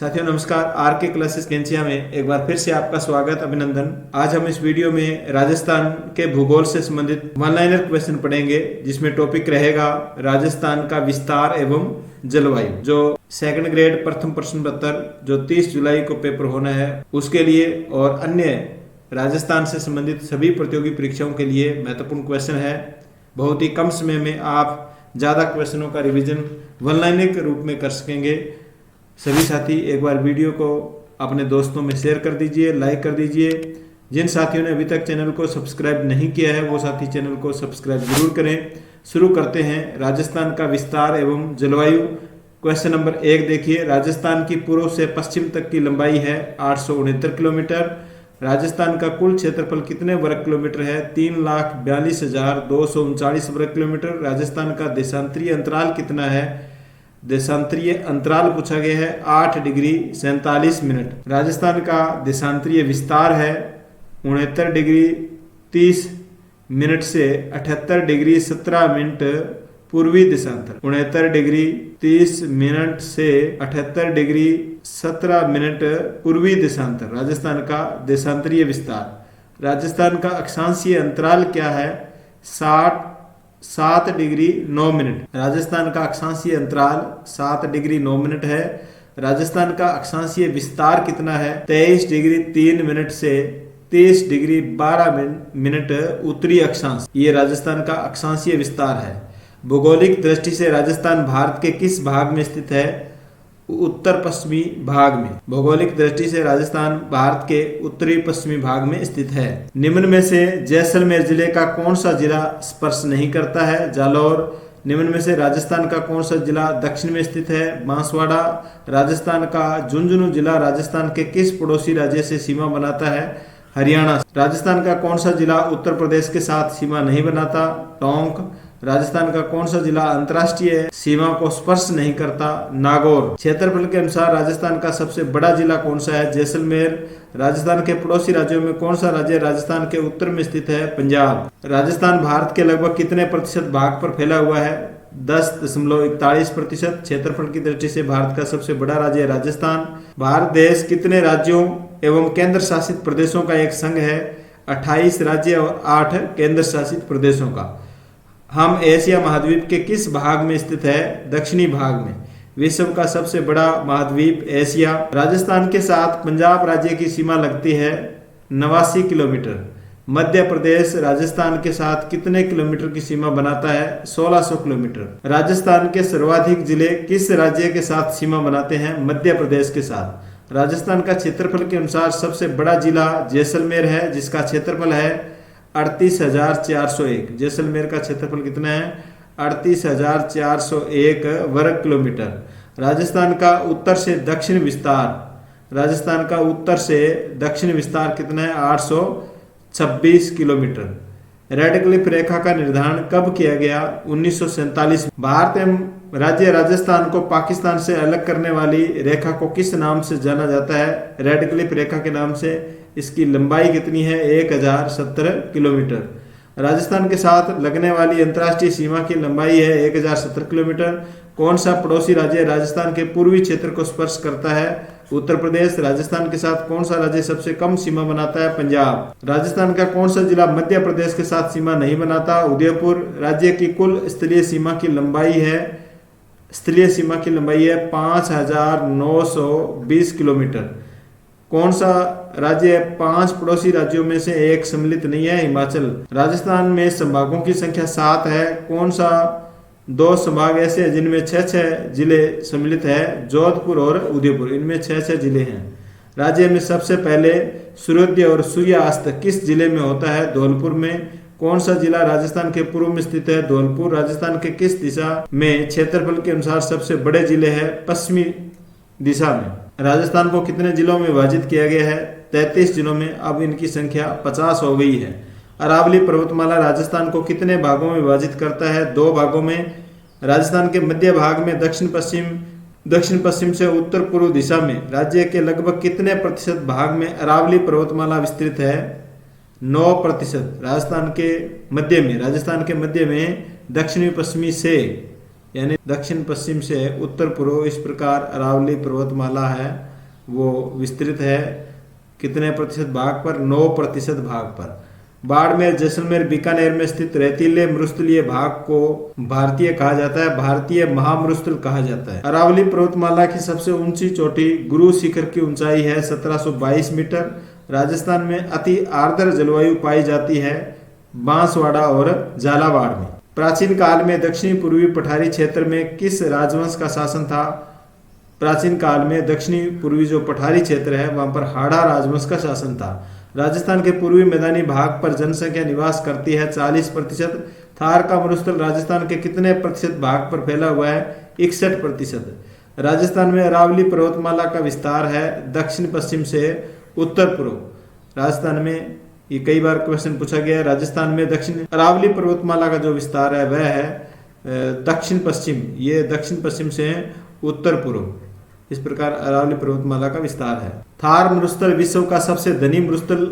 साथियों नमस्कार। आर के क्लासेस कैंचिया में एक बार फिर से आपका स्वागत, अभिनंदन। आज हम इस वीडियो में राजस्थान के भूगोल से संबंधित वन लाइनर क्वेश्चन पढ़ेंगे, जिसमें टॉपिक रहेगा राजस्थान का विस्तार एवं जलवायु। जो सेकंड ग्रेड प्रथम प्रश्न पत्र जो 30 जुलाई को पेपर होना है उसके लिए और अन्य राजस्थान से संबंधित सभी प्रतियोगी परीक्षाओं के लिए महत्वपूर्ण क्वेश्चन है। बहुत ही कम समय में आप ज्यादा क्वेश्चनों का रिवीजन वन लाइनर के रूप में कर सकेंगे। सभी साथी एक बार वीडियो को अपने दोस्तों में शेयर कर दीजिए, लाइक कर दीजिए। जिन साथियों ने अभी तक चैनल को सब्सक्राइब नहीं किया है वो साथी चैनल को सब्सक्राइब जरूर करें। शुरू करते हैं। राजस्थान का विस्तार एवं जलवायु। क्वेश्चन नंबर 1 देखिए। राजस्थान की पूर्व से पश्चिम तक की लंबाई है 869 किलोमीटर। राजस्थान का कुल क्षेत्रफल कितने वर्ग किलोमीटर है? 3,42,239 वर्ग किलोमीटर। राजस्थान का देशांतरीय अंतराल कितना है? देशांतरीय अंतराल पूछा गया है 8 डिग्री 47 मिनट। राजस्थान का देशांतरीय विस्तार है 69 डिग्री 30 मिनट से 78 डिग्री 17 मिनट पूर्वी देशांतर। 69 डिग्री 30 मिनट से 78 डिग्री 17 मिनट पूर्वी देशांतर राजस्थान का देशांतरीय विस्तार। राजस्थान का अक्षांशीय अंतराल क्या है? 7 डिग्री 9 मिनट। राजस्थान का अक्षांशीय अंतराल 7 डिग्री 9 मिनट है। राजस्थान का अक्षांशीय विस्तार कितना है? 23 डिग्री 3 मिनट से 23 डिग्री 12 मिनट उत्तरी अक्षांश। ये राजस्थान का अक्षांशीय विस्तार है। भौगोलिक दृष्टि से राजस्थान भारत के किस भाग में स्थित है? उत्तर पश्चिमी भाग में। भौगोलिक दृष्टि से राजस्थान भारत के उत्तरी पश्चिमी भाग में स्थित है। निम्न में से जैसलमेर जिले का कौन सा जिला स्पर्श नहीं करता है? जालौर। निम्न में से राजस्थान का कौन सा जिला दक्षिण में स्थित है? बांसवाड़ा। राजस्थान का झुंझुनू जिला राजस्थान के किस पड़ोसी राज्य से सीमा बनाता है? हरियाणा। राजस्थान का कौन सा जिला उत्तर प्रदेश के साथ सीमा नहीं बनाता? टोंक। राजस्थान का कौन सा जिला अंतर्राष्ट्रीय सीमा को स्पर्श नहीं करता? नागौर। क्षेत्रफल के अनुसार राजस्थान का सबसे बड़ा जिला कौन सा है? जैसलमेर। राजस्थान के पड़ोसी राज्यों में कौन सा राज्य राजस्थान के उत्तर में स्थित है? पंजाब। राजस्थान भारत के लगभग कितने प्रतिशत भाग पर फैला हुआ है? 10.41%। क्षेत्रफल की दृष्टि से भारत का सबसे बड़ा राज्य है राजस्थान। भारत देश कितने राज्यों एवं केंद्र शासित प्रदेशों का एक संघ है? 28 राज्य और 8 केंद्र शासित प्रदेशों का। हम एशिया महाद्वीप के किस भाग में स्थित है? दक्षिणी भाग में। विश्व का सबसे बड़ा महाद्वीप एशिया। राजस्थान के साथ पंजाब राज्य की सीमा लगती है 89 किलोमीटर। मध्य प्रदेश राजस्थान के साथ कितने किलोमीटर की सीमा बनाता है? 1600 किलोमीटर। राजस्थान के सर्वाधिक जिले किस राज्य के साथ सीमा बनाते हैं? मध्य प्रदेश के साथ। राजस्थान का क्षेत्रफल के अनुसार सबसे बड़ा जिला जैसलमेर है, जिसका क्षेत्रफल है 38,401। जैसलमेर का क्षेत्रफल कितना है? 38,401 वर्ग किलोमीटर। राजस्थान का उत्तर से दक्षिण विस्तार। राजस्थान का उत्तर से दक्षिण विस्तार कितना है? 826 किलोमीटर। रेड क्लिफ रेखा का निर्धारण कब किया गया? 1947। भारत एवं राज्य राजस्थान को पाकिस्तान से अलग करने वाली रेखा को किस नाम से जाना जाता है? रेड क्लिफ रेखा के नाम से। इसकी लंबाई कितनी है? 1017 किलोमीटर। राजस्थान के साथ लगने वाली अंतर्राष्ट्रीय सीमा की लंबाई है 1017 किलोमीटर। कौन सा पड़ोसी राज्य राजस्थान के पूर्वी क्षेत्र को स्पर्श करता है? उत्तर प्रदेश। राजस्थान के साथ कौन सा राज्य सबसे कम सीमा बनाता है? पंजाब। राजस्थान का कौन सा जिला मध्य प्रदेश के साथ सीमा नहीं बनाता? उदयपुर। राज्य की कुल स्थलीय सीमा की लंबाई है 5,920 किलोमीटर। कौन सा राज्य 5 पड़ोसी राज्यों में से एक सम्मिलित नहीं है? हिमाचल। राजस्थान में संभागों की संख्या 7 है। कौन सा 2 संभाग ऐसे हैं जिनमें 6 जिले सम्मिलित है? जोधपुर और उदयपुर। इनमें 6 जिले हैं। राज्य में सबसे पहले सूर्योदय और सूर्यास्त किस जिले में होता है? धौलपुर में। कौन सा जिला राजस्थान के पूर्व में स्थित है? धौलपुर। राजस्थान के किस दिशा में क्षेत्रफल के अनुसार सबसे बड़े जिले हैं? पश्चिमी दिशा में। राजस्थान को कितने जिलों में विभाजित किया गया है? 33 जिलों में। अब इनकी संख्या 50 हो गई है। अरावली पर्वतमाला राजस्थान को कितने भागों में विभाजित करता है? 2 भागों में। राजस्थान के मध्य भाग में दक्षिण पश्चिम से उत्तर पूर्व दिशा में राज्य के लगभग कितने प्रतिशत भाग में अरावली पर्वतमाला विस्तृत है? 9%। राजस्थान के मध्य में दक्षिणी पश्चिमी से यानी दक्षिण पश्चिम से उत्तर पूर्व इस प्रकार अरावली पर्वतमाला है वो विस्तृत है। कितने प्रतिशत भाग पर? 9% भाग पर। बाड़मेर, जैसलमेर, बीकानेर में स्थित रेतीले मरुस्थलीय भाग को भारतीय कहा जाता है, भारतीय महामरुस्थल कहा जाता है। अरावली पर्वतमाला की सबसे ऊंची चोटी गुरु शिखर की ऊंचाई है 1722 मीटर। राजस्थान में अति आर्द्र जलवायु पाई जाती है बांसवाड़ा और झालावाड़ में। प्राचीन काल में दक्षिणी पूर्वी पठारी क्षेत्र में किस राजवंश का शासन था? प्राचीन काल में दक्षिणी पूर्वी जो पठारी क्षेत्र है वहां पर हाड़ा राजवंश का शासन था। राजस्थान के पूर्वी मैदानी भाग पर जनसंख्या निवास करती है 40%। थार का मरुस्थल राजस्थान के कितने प्रतिशत भाग पर फैला हुआ है? 61%। राजस्थान में अरावली पर्वतमाला का विस्तार है दक्षिण पश्चिम से उत्तर पूर्व। राजस्थान में ये कई बार क्वेश्चन पूछा गया है। राजस्थान में दक्षिण अरावली पर्वतमाला का जो विस्तार है वह है दक्षिण पश्चिम, ये दक्षिण पश्चिम से उत्तर पूर्व। इस प्रकार अरावली पर्वतमाला का विस्तार है। थार मरुस्थल विश्व का सबसे धनी मरुस्थल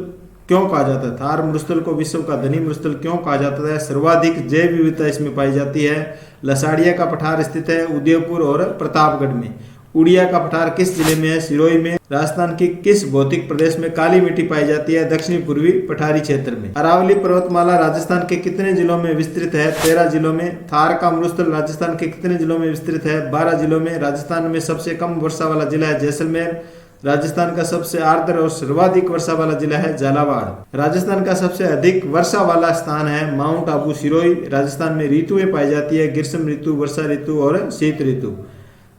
क्यों कहा जाता है? थार मरुस्थल को विश्व का धनी मरुस्थल क्यों कहा जाता है? सर्वाधिक जैव विविधता इसमें पाई जाती है। लसाड़िया का पठार स्थित है उदयपुर और प्रतापगढ़ में। उड़िया का पठार किस जिले में है? सिरोही में। राजस्थान की किस भौतिक प्रदेश में काली मिट्टी पाई जाती है? दक्षिणी पूर्वी पठारी क्षेत्र में। अरावली पर्वतमाला राजस्थान के कितने जिलों में विस्तृत है? 13 जिलों में। थार का मरुस्थल राजस्थान के कितने जिलों में विस्तृत है? 12 जिलों में। राजस्थान में सबसे कम वर्षा वाला जिला है जैसलमेर। राजस्थान का सबसे आर्द्र और सर्वाधिक वर्षा वाला जिला है झालावाड़। राजस्थान का सबसे अधिक वर्षा वाला स्थान है माउंट आबू सिरोही। राजस्थान में ऋतुएं पाई जाती है ग्रीष्म ऋतु, वर्षा ऋतु और शीत ऋतु।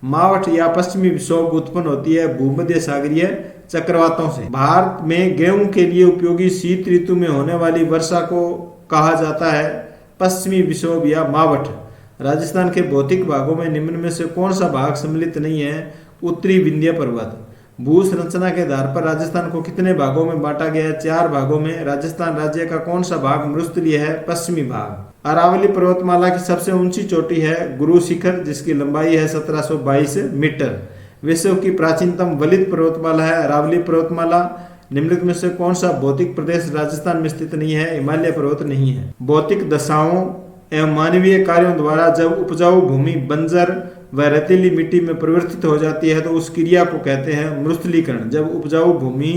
मावठ या पश्चिमी विक्षोभ उत्पन्न होती है भूमध्य सागरीय चक्रवातों से। भारत में गेहूं के लिए उपयोगी शीत ऋतु में होने वाली वर्षा को कहा जाता है पश्चिमी विक्षोभ या मावठ। राजस्थान के भौतिक भागों में निम्न में से कौन सा भाग सम्मिलित नहीं है? उत्तरी विंध्य पर्वत। भू संरचना के आधार पर राजस्थान को कितने भागों में बांटा गया है? 4 भागों में। राजस्थान राज्य का कौन सा भाग मरुस्थलीय है? पश्चिमी भाग। अरावली पर्वतमाला की सबसे ऊंची चोटी है गुरु शिखर जिसकी लंबाई है 1722 मीटर। विश्व की प्राचीनतम वलित पर्वतमाला है अरावली पर्वतमाला। निम्नलिखित में से कौन सा भौतिक प्रदेश राजस्थान में स्थित नहीं है? हिमालय पर्वत नहीं है। भौतिक दशाओं एवं मानवीय कार्यों द्वारा जब उपजाऊ भूमि बंजर व रेतीली मिट्टी में परिवर्तित हो जाती है तो उस क्रिया को कहते हैं मरुस्थलीकरण। जब उपजाऊ भूमि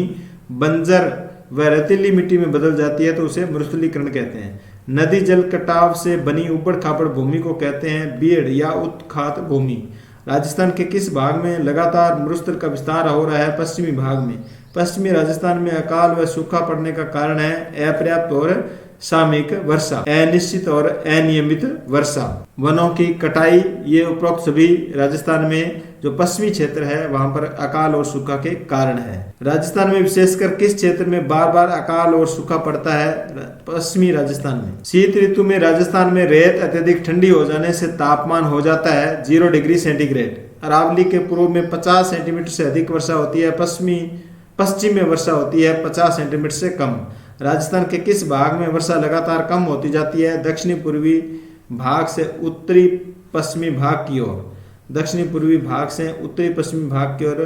बंजर व रेतीली मिट्टी में बदल जाती है तो उसे मरुस्थलीकरण कहते हैं। नदी जल कटाव से बनी उबड़ खाबड़ भूमि को कहते हैं बीड़ या उत्खात भूमि। राजस्थान के किस भाग में लगातार मरुस्थल का विस्तार हो रहा है? पश्चिमी भाग में। पश्चिमी राजस्थान में अकाल व सूखा पड़ने का कारण है अपर्याप्त और सामयिक वर्षा, अनिश्चित और अनियमित वर्षा। वनों की कटाई, ये उपरोक्त सभी राजस्थान में जो पश्चिमी क्षेत्र है वहां पर अकाल और सूखा के कारण है। राजस्थान में विशेषकर किस क्षेत्र में बार बार अकाल और सूखा पड़ता है? पश्चिमी राजस्थान में। शीत ऋतु में राजस्थान में रेत अत्यधिक ठंडी हो जाने से तापमान हो जाता है 0 डिग्री सेंटीग्रेड। अरावली के पूर्व में 50 सेंटीमीटर से अधिक वर्षा होती है, पश्चिम में वर्षा होती है 50 सेंटीमीटर से कम। राजस्थान के किस भाग में वर्षा लगातार कम होती जाती है? दक्षिणी पूर्वी भाग से उत्तरी पश्चिमी भाग की ओर। दक्षिणी पूर्वी भाग से उत्तरी पश्चिमी भाग की ओर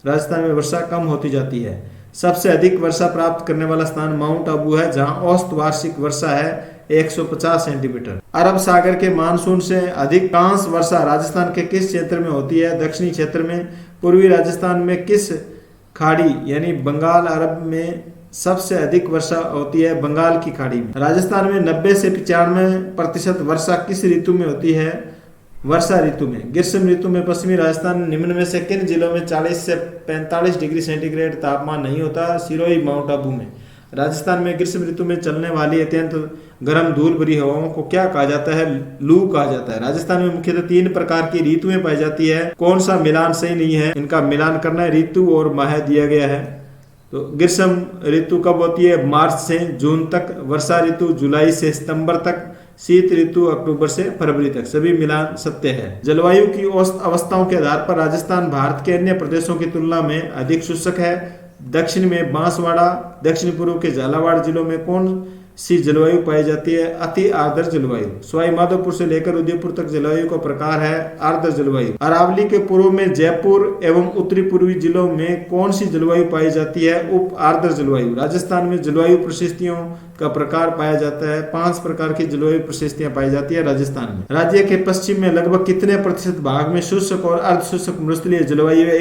राजस्थान में वर्षा कम होती जाती है। सबसे अधिक वर्षा प्राप्त करने वाला स्थान माउंट आबू है जहां औसत वार्षिक वर्षा है 150 सेंटीमीटर। अरब सागर के मानसून से अधिकांश वर्षा राजस्थान के किस क्षेत्र में होती है? दक्षिणी क्षेत्र में। पूर्वी राजस्थान में किस खाड़ी यानी बंगाल अरब में सबसे अधिक वर्षा होती है? बंगाल की खाड़ी में। राजस्थान में 90 से 95% वर्षा किस ऋतु में होती है? वर्षा ऋतु में। ग्रीष्म ऋतु में पश्चिमी राजस्थान निम्न में से किन जिलों में 40 से 45 डिग्री सेंटीग्रेड तापमान नहीं होता? सिरोही, माउंट आबू में। राजस्थान में ग्रीष्म ऋतु में चलने वाली अत्यंत गर्म धूल भरी हवाओं को क्या कहा जाता है? लू कहा जाता है। राजस्थान में मुख्यतः 3 प्रकार की ऋतुएं पाई जाती है। कौन सा मिलान सही नहीं है? इनका मिलान करना है। ऋतु और माह दिया गया है। तो ग्रीष्म ऋतु कब होती है? मार्च से जून तक। वर्षा ऋतु जुलाई से सितंबर तक। शीत ऋतु अक्टूबर से फरवरी तक। सभी मिलान सत्य है। जलवायु की औसत अवस्थाओं के आधार पर राजस्थान भारत के अन्य प्रदेशों की तुलना में अधिक शुष्क है। दक्षिण में बांसवाड़ा, दक्षिण पूर्व के झालावाड़ जिलों में कौन सी जलवायु पाई जाती है? अति आर्द्र जलवायु। सवाई माधोपुर से लेकर उदयपुर तक जलवायु का प्रकार है आर्द्र जलवायु। अरावली के पूर्व में जयपुर एवं उत्तरी पूर्वी जिलों में कौन सी जलवायु पाई जाती है? उप आर्द्र जलवायु। राजस्थान में जलवायु परिस्थितियों का प्रकार पाया जाता है? 5 प्रकार की जलवायु परिस्थितियां पाई जाती है राजस्थान में। राज्य के पश्चिम में लगभग कितने प्रतिशत भाग में शुष्क और अर्धशुष्क मृस्थलीय जलवायु है?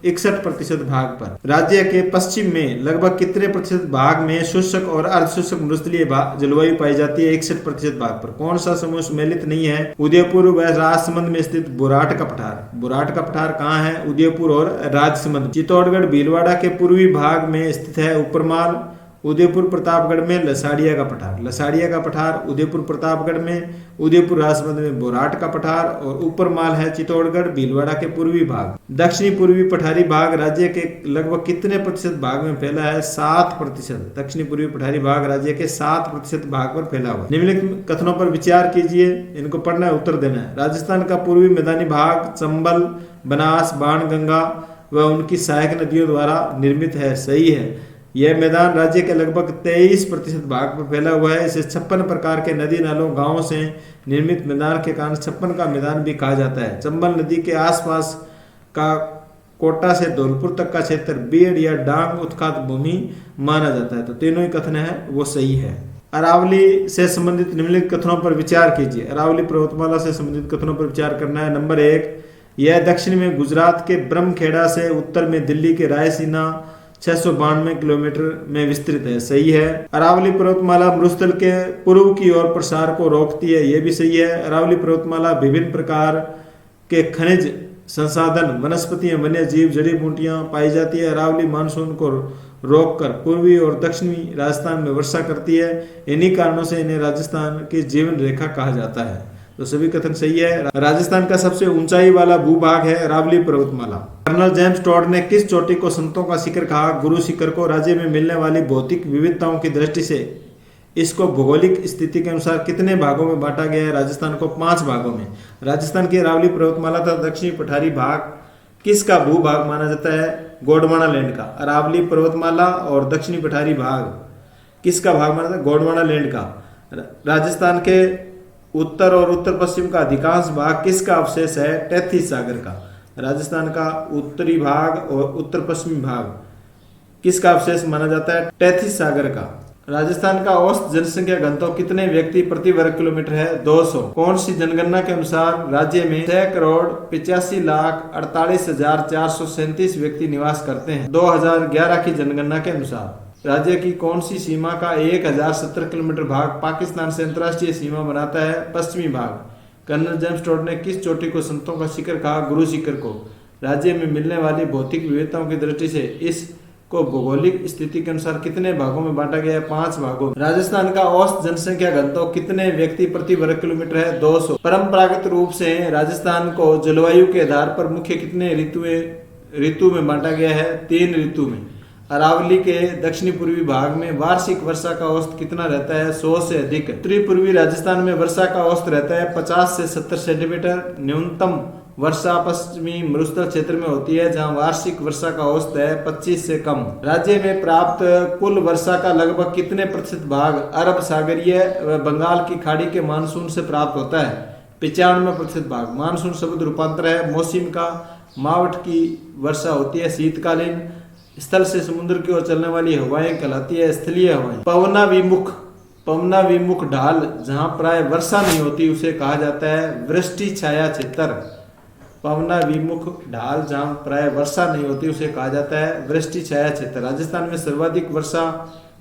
61% भाग पर। राज्य के पश्चिम में लगभग कितने प्रतिशत भाग में शुष्क और अर्धशुष्क मृस्थलीय जलवायु पाई जाती है? 61% भाग पर। कौन सा समूह सुमेलित नहीं है? उदयपुर व राजसमंद में स्थित बुराट का पठार। बुराट का पठार कहाँ है? उदयपुर और राजसमंद। चित्तौड़गढ़ भीलवाड़ा के पूर्वी भाग में स्थित है ऊपरमाल। उदयपुर प्रतापगढ़ में लसाड़िया का पठार। लसाड़िया का पठार उदयपुर प्रतापगढ़ में, उदयपुर राजसमंद में बुराट का पठार और ऊपरमाल है चित्तौड़गढ़ भीलवाड़ा के पूर्वी भाग। दक्षिणी पूर्वी पठारी भाग राज्य के लगभग कितने प्रतिशत भाग में फैला है? 7%। दक्षिणी पूर्वी पठारी भाग राज्य के 7% भाग पर फैला हुआ है। निम्नलिखित कथनों पर विचार कीजिए, इनको पढ़ना है, उत्तर देना है। राजस्थान का पूर्वी मैदानी भाग चंबल, बनास, बाणगंगा व उनकी सहायक नदियों द्वारा निर्मित है। सही है। यह मैदान राज्य के लगभग 23% भाग पर फैला हुआ है। इसे 56 प्रकार के नदी नालों गांवों से निर्मित मैदान के कारण 56 का मैदान भी कहा जाता है। चंबल नदी के आसपास का कोटा से धौलपुर तक का क्षेत्र बेड़ या डांग उत्खात भूमि माना जाता है। तो तीनों ही कथन है वो सही है। अरावली से संबंधित निम्नलिखित कथनों पर विचार कीजिए। अरावली पर्वतमाला से संबंधित कथनों पर विचार करना है। नंबर 1, यह दक्षिण में गुजरात के ब्रह्मखेड़ा से उत्तर में दिल्ली के रायसीना 692 किलोमीटर में विस्तृत है। सही है। अरावली पर्वतमाला मरुस्थल के पूर्व की ओर प्रसार को रोकती है। यह भी सही है। अरावली पर्वतमाला विभिन्न प्रकार के खनिज संसाधन, वनस्पतियां, वन्य जीव, जड़ी बूटियां पाई जाती है। अरावली मानसून को रोककर पूर्वी और दक्षिणी राजस्थान में वर्षा करती है। इन्हीं कारणों से इन्हें राजस्थान की जीवन रेखा कहा जाता है। तो सभी कथन सही है। राजस्थान का सबसे ऊंचाई वाला भूभाग है अरावली पर्वतमाला। कर्नल जेम्स टॉड ने किस चोटी को संतों का शिखर कहा? गुरु शिखर को। राज्य में मिलने वाली भौतिक विविधताओं की दृष्टि से इसको भौगोलिक स्थिति के अनुसार कितने भागों में बांटा गया है? राजस्थान को 5 भागों में। राजस्थान की अरावली पर्वतमाला तथा दक्षिणी पठारी भाग किसका भूभाग माना जाता है? गोंडवाना लैंड का। अरावली पर्वतमाला और दक्षिणी पठारी भाग किसका भाग माना जाता है? गोंडवाना लैंड का। राजस्थान के उत्तर और उत्तर पश्चिम का अधिकांश भाग किसका अवशेष है? टेथिस सागर का। राजस्थान का उत्तरी भाग और उत्तर पश्चिमी भाग किसका अवशेष माना जाता है? टेथिस सागर का। राजस्थान का औसत जनसंख्या घनत्व कितने व्यक्ति प्रति वर्ग किलोमीटर है? 200। कौन सी जनगणना के अनुसार राज्य में 6,85,48,437 व्यक्ति निवास करते हैं? 2011 की जनगणना के अनुसार। राज्य की कौन सी सीमा का 1070 किलोमीटर भाग पाकिस्तान से अंतर्राष्ट्रीय सीमा बनाता है? पश्चिमी भाग। कर्नल जेम्स टॉड ने किस चोटी को संतों का शिखर कहा? गुरु शिखर को। राज्य में मिलने वाली भौतिक विविधताओं की दृष्टि से इसको भौगोलिक स्थिति के अनुसार कितने भागों में बांटा गया है? 5 भागों में। राजस्थान का औसत जनसंख्या घनत्व कितने व्यक्ति प्रति वर्ग किलोमीटर है? 200। परंपरागत रूप से राजस्थान को जलवायु के आधार पर मुख्य कितने ऋतु में बांटा गया है? 3 ऋतु में। अरावली के दक्षिणी पूर्वी भाग में वार्षिक वर्षा का औसत कितना रहता है? 100 से अधिक। उत्तरी पूर्वी राजस्थान में वर्षा का औसत रहता है 50 से 70 सेंटीमीटर। न्यूनतम वर्षा पश्चिमी मरुस्थल क्षेत्र में होती है जहां वार्षिक वर्षा का औसत है 25 से कम। राज्य में प्राप्त कुल वर्षा का लगभग कितने प्रतिशत भाग अरब सागरीय व बंगाल की खाड़ी के मानसून से प्राप्त होता है? 95% भाग। मानसून शब्द रूपांतर है मौसम का। मावठ की वर्षा होती है शीतकालीन। स्थल से समुद्र की ओर चलने वाली हवाएं कहलाती है स्थलीय हवाएं। पवनाभिमुख ढाल जहां प्राय वर्षा नहीं होती उसे कहा जाता है वृष्टि छाया क्षेत्र। पवनाभिमुख ढाल जहां प्राय वर्षा नहीं होती उसे कहा जाता है वृष्टि छाया क्षेत्र। राजस्थान में सर्वाधिक वर्षा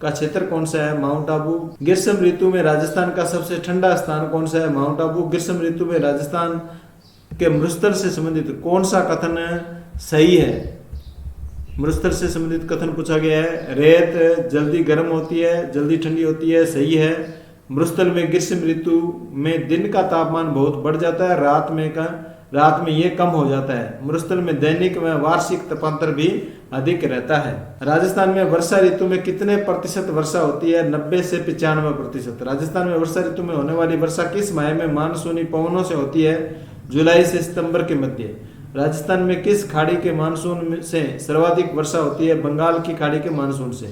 का क्षेत्र कौन सा है? माउंट आबू। ग्रीष्म ऋतु में राजस्थान का सबसे ठंडा स्थान कौन सा है? माउंट आबू। ग्रीष्म ऋतु में राजस्थान के मरुस्थल से संबंधित कौन सा कथन सही है? मरुस्थल से संबंधित कथन पूछा गया है। रेत जल्दी गर्म होती है, जल्दी ठंडी होती है। सही है। मरुस्थल में ग्रीष्म ऋतु में दिन का तापमान बहुत बढ़ जाता है, रात में ये कम हो जाता है। मरुस्थल में दैनिक व वार्षिक तापांतर भी अधिक रहता है। राजस्थान में वर्षा ऋतु में कितने प्रतिशत वर्षा होती है? 90 से 95%। राजस्थान में वर्षा ऋतु में होने वाली वर्षा किस माह में मानसूनी पवनों से होती है? जुलाई से सितंबर के मध्य। राजस्थान में किस खाड़ी के मानसून से सर्वाधिक वर्षा होती है? बंगाल की खाड़ी के मानसून से।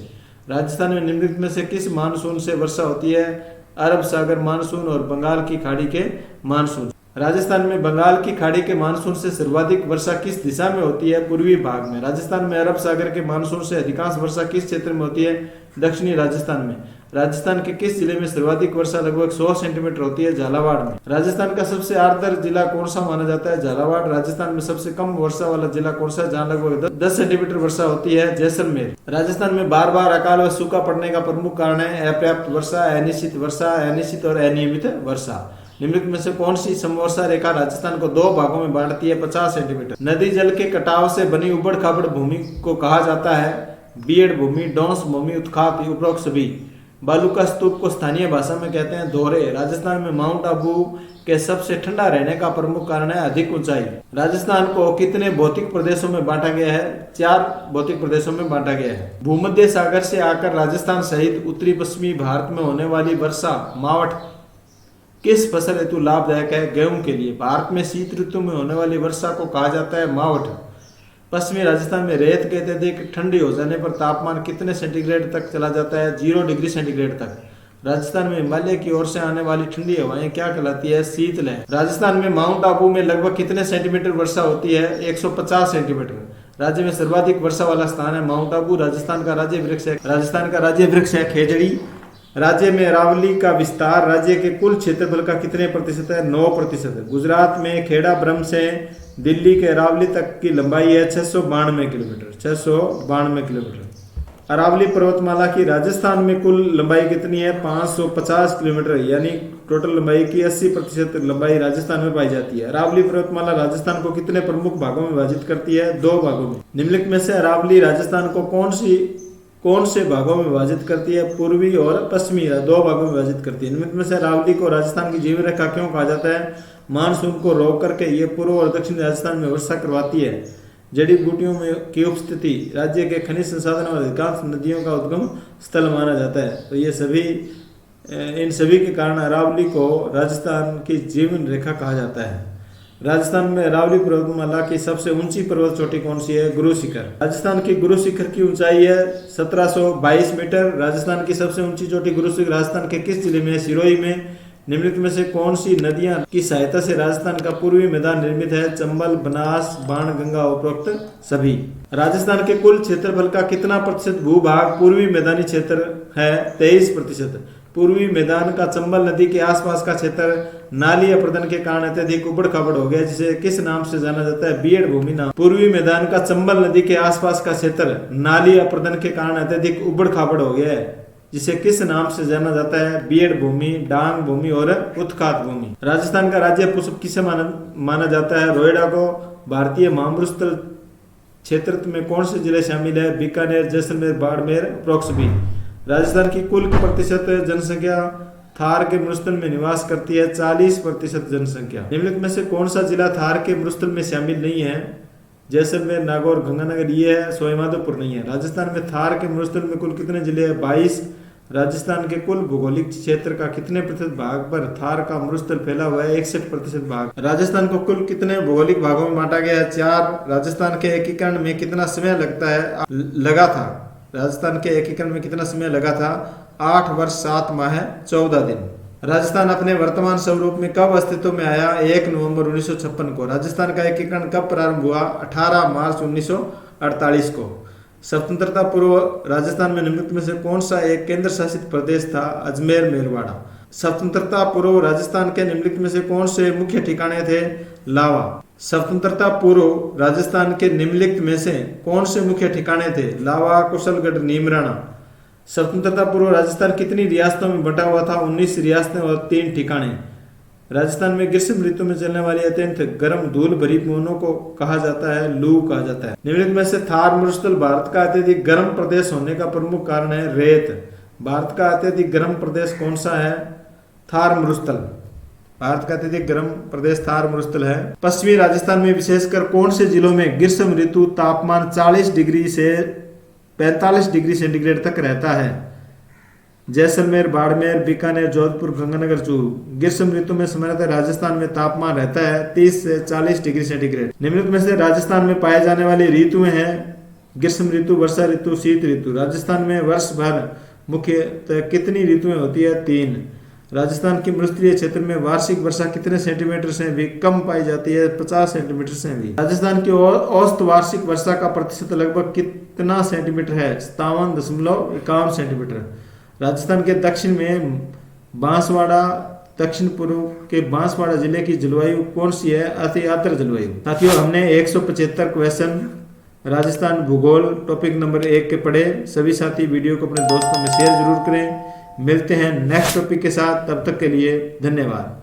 राजस्थान में निम्नलिखित में से किस मानसून से वर्षा होती है? अरब सागर मानसून और बंगाल की खाड़ी के मानसून। राजस्थान में बंगाल की खाड़ी के मानसून से सर्वाधिक वर्षा किस दिशा में होती है? पूर्वी भाग में। राजस्थान में अरब सागर के मानसून से अधिकांश वर्षा किस क्षेत्र में होती है? दक्षिणी राजस्थान में। राजस्थान के किस जिले में सर्वाधिक वर्षा लगभग 100 सेंटीमीटर होती है? झालावाड़ में। राजस्थान का सबसे आर्द्र जिला कौन सा माना जाता है? झालावाड़। राजस्थान में सबसे कम वर्षा वाला जिला कौन सा है? जहाँ लगभग 10 सेंटीमीटर वर्षा होती है? जैसलमेर। राजस्थान में बार बार अकाल व सूखा पड़ने का प्रमुख कारण है अपर्याप्त वर्षा, अनिश्चित और अनियमित वर्षा। निम्नलिखित में से कौन सी समवर्षा रेखा राजस्थान को 2 भागों में बांटती है? 50 सेंटीमीटर। नदी जल के कटाव से बनी उबड़ खाबड़ भूमि को कहा जाता है? बीएड भूमि, डोंस भूमि, उत्खात, उपरोक्त सभी। बालू का स्तूप को स्थानीय भाषा में कहते हैं दोहरे। राजस्थान में माउंट आबू के सबसे ठंडा रहने का प्रमुख कारण है अधिक ऊंचाई। राजस्थान को कितने भौतिक प्रदेशों में बांटा गया है? 4 भौतिक प्रदेशों में बांटा गया है। भूमध्य सागर से आकर राजस्थान सहित उत्तरी पश्चिमी भारत में होने वाली वर्षा मावठ किस फसल हेतु लाभदायक है? गेहूं के लिए। भारत में शीत ऋतु में होने वाली वर्षा को कहा जाता है मावठ। पश्चिमी राजस्थान में रेत के अत्यधिक ठंडी हो जाने पर तापमान कितने सेंटीग्रेड तक चला जाता है? 0 डिग्री सेंटीग्रेड तक। राजस्थान में हिमालय की ओर से आने वाली ठंडी हवाएं क्या कहलाती है? शीतलहर। राजस्थान में माउंट आबू में लगभग कितने सेंटीमीटर वर्षा होती है? 150 सेंटीमीटर। राज्य में सर्वाधिक वर्षा वाला स्थान है माउंट आबू। राजस्थान का राज्य वृक्ष है खेजड़ी। राज्य में अरावली का विस्तार राज्य के कुल क्षेत्रफल का कितने प्रतिशत है? 9%। गुजरात में खेड़ा ब्रह्म से दिल्ली के अरावली तक की लंबाई है 692 किलोमीटर। अरावली पर्वतमाला की राजस्थान में कुल लंबाई कितनी है? 550 किलोमीटर, यानी टोटल लंबाई की 80% लंबाई राजस्थान में पाई जाती है। अरावली पर्वतमाला राजस्थान को कितने प्रमुख भागों में विभाजित करती है? 2 भागों में। निम्नलिखित में से अरावली राजस्थान को कौन से भागों में विभाजित करती है? पूर्वी और पश्चिमी, 2 भागों में विभाजित करती है। निम्नलिखित में से अरावली को राजस्थान की जीवन रेखा क्यों कहा जाता है? मानसून को रोक करके ये पूर्व और दक्षिण राजस्थान में वर्षा करवाती है। जड़ी बूटियों में की उपस्थिति, राज्य के खनिज संसाधन और अधिकांश नदियों का उद्गम स्थल माना जाता है। तो ये इन सभी के कारण अरावली को राजस्थान की जीवन रेखा कहा जाता है। राजस्थान में अरावली पर्वतमाला की सबसे ऊंची पर्वत चोटी कौन सी है? गुरु शिखर। राजस्थान की गुरु शिखर की ऊंचाई है 1722 मीटर। राजस्थान की सबसे ऊंची चोटी गुरु शिखर राजस्थान के किस जिले में है? सिरोही में। निम्नलिखित में से कौन सी नदियां की सहायता से राजस्थान का पूर्वी मैदान निर्मित है? चंबल, बनास, बाणगंगा, उपरोक्त सभी। राजस्थान के कुल क्षेत्रफल का कितना प्रतिशत भूभाग पूर्वी मैदानी क्षेत्र है? 23%। पूर्वी मैदान का चंबल नदी के आसपास का क्षेत्र नाली अपर्दन के कारण अत्यधिक उबड़ खाबड़ हो गया, जिसे किस नाम से जाना जाता है? बीएड भूमि नाम। पूर्वी मैदान का चंबल नदी के आसपास का क्षेत्र नाली अपर्दन के कारण अत्यधिक उबड़ खाबड़ हो गया है, जिसे किस नाम से जाना जाता है? बीएड भूमि, डांग भूमि और उत्खात भूमि। राजस्थान का राज्य पुष्प किसे माना जाता है? रोएडा को। भारतीय महामरुस्थल क्षेत्र में कौन से जिले शामिल है? बीकानेर, जैसलमेर, बाड़मेर, उपरोक्त भी। राजस्थान की कुल प्रतिशत जनसंख्या थार के मरुस्थल में निवास करती है? 40% जनसंख्या। निम्नलिखित में से कौन सा जिला थार के मरुस्थल में शामिल नहीं है? जैसलमेर, नागौर, गंगानगर ये है, सवाईमाधोपुर नहीं है। राजस्थान में थार के मरुस्थल में कुल कितने जिले हैं? 22। राजस्थान के कुल भौगोलिक क्षेत्र का कितने प्रतिशत भाग पर थार का मरुस्थल फैला हुआ है? 61% भाग। राजस्थान को कुल कितने भौगोलिक भागों में बांटा गया है? 4। राजस्थान के एकीकरण में कितना समय लगा था? राजस्थान के एकीकरण में कितना समय लगा था? 8 वर्ष 7 माह 14 दिन। राजस्थान अपने वर्तमान स्वरूप में कब अस्तित्व में आया? 1 नवंबर 1956 को। राजस्थान का एकीकरण कब प्रारंभ हुआ? 18 मार्च 1948 को। स्वतंत्रता पूर्व राजस्थान में निम्नलिखित में से कौन सा एक केंद्र शासित प्रदेश था? अजमेर, मेरवाड़ा। स्वतंत्रता पूर्व राजस्थान के निम्नलिखित में से कौन से मुख्य ठिकाने थे? लावा। स्वतंत्रता पूर्व राजस्थान के निम्नलिखित में से कौन से मुख्य ठिकाने थे? लावा, कुशलगढ़, नीमराना। स्वतंत्रता पूर्व राजस्थान कितनी रियासतों में बंटा हुआ था? 19 रियासतें और 3 ठिकाने। राजस्थान में ग्रीष्म ऋतु में चलने वाली अत्यंत गर्म धूल भरी पवनों को कहा जाता है? लू कहा जाता है। निम्नलिखित में से थार मरुस्थल भारत का अत्यधिक गर्म प्रदेश होने का प्रमुख कारण है? रेत। भारत का अत्यधिक गर्म प्रदेश कौन सा है? थार मरुस्थल। भारत का अत्यधिक गर्म प्रदेश थार मरुस्थल है। पश्चिमी राजस्थान में विशेषकर कौन से जिलों में ग्रीष्म ऋतु तापमान 40 डिग्री से 45 डिग्री सेंटीग्रेड तक रहता है? जैसलमेर, बाड़मेर, बीकानेर, जोधपुर, गंगानगर, चूरू। ग्रीष्म ऋतु में सामान्यतः राजस्थान में तापमान रहता है 30 से 40 डिग्री सेंटीग्रेड। निम्नलिखित में से राजस्थान में पाए जाने वाली ऋतुएं हैं ग्रीष्म ऋतु, वर्षा ऋतु, शीत ऋतु। राजस्थान में वर्ष भर मुख्यतः कितनी ऋतुएं होती है? 3। राजस्थान के मरुस्थलीय क्षेत्र में वार्षिक वर्षा कितने सेंटीमीटर से भी कम पाई जाती है? 50 सेंटीमीटर से भी। राजस्थान की औसत वार्षिक वर्षा का प्रतिशत लगभग कितना सेंटीमीटर है? 57.51 सेंटीमीटर। राजस्थान के दक्षिण में बांसवाड़ा, दक्षिण पूर्व के बांसवाड़ा जिले की जलवायु कौन सी है? अति आर्द्र जलवायु। साथियों, हमने 175 क्वेश्चन राजस्थान भूगोल टॉपिक नंबर 1 के पढ़े। सभी साथी वीडियो को अपने दोस्तों में शेयर जरूर करें। मिलते हैं नेक्स्ट टॉपिक के साथ, तब तक के लिए धन्यवाद।